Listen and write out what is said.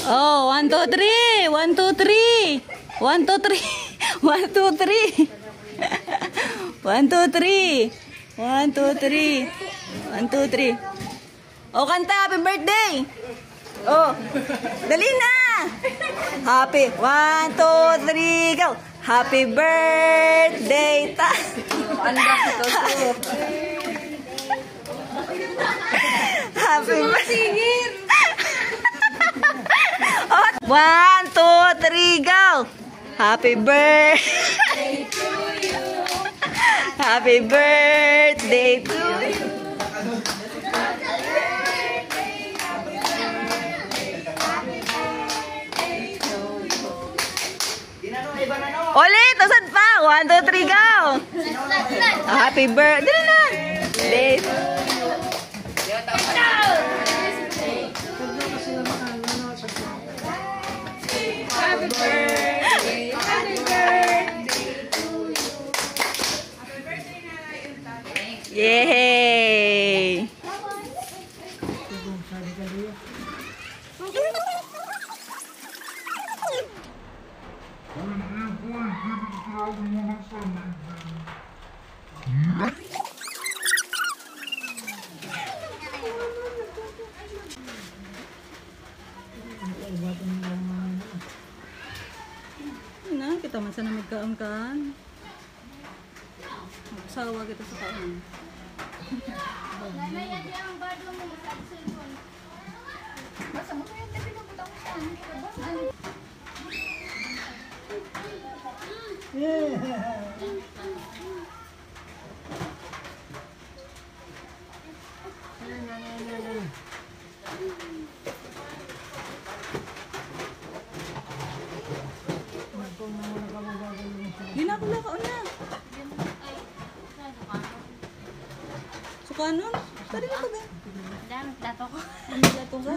Oh, 1, 2, 3. 1, 2, 3. 1, 2, 3. 1, 2, 3. 1, 2, 3. 1, 2, 3. 1, 2, 3. Oh, kanta. Happy birthday. Oh, dali na. Happy. 1, 2, 3, go. Happy birthday. Happy birthday. 1, 2, 3, go! Happy birthday to you. Happy birthday to you. Ulit! Usan pa! 1, 2, 3, go! Happy birthday na! Happy birthday, happy birthday to you. Happy birthday na. Yay! Na, kita man sana magkaangkan. Magsawa kita sa kaon. Nanay, di ang bado mo sa cellphone. Basta mo yung tabi na butang sa akin. Ginakula ka na. Sukanon? Tadi na ba? Dami plato ko. Ano plato ka?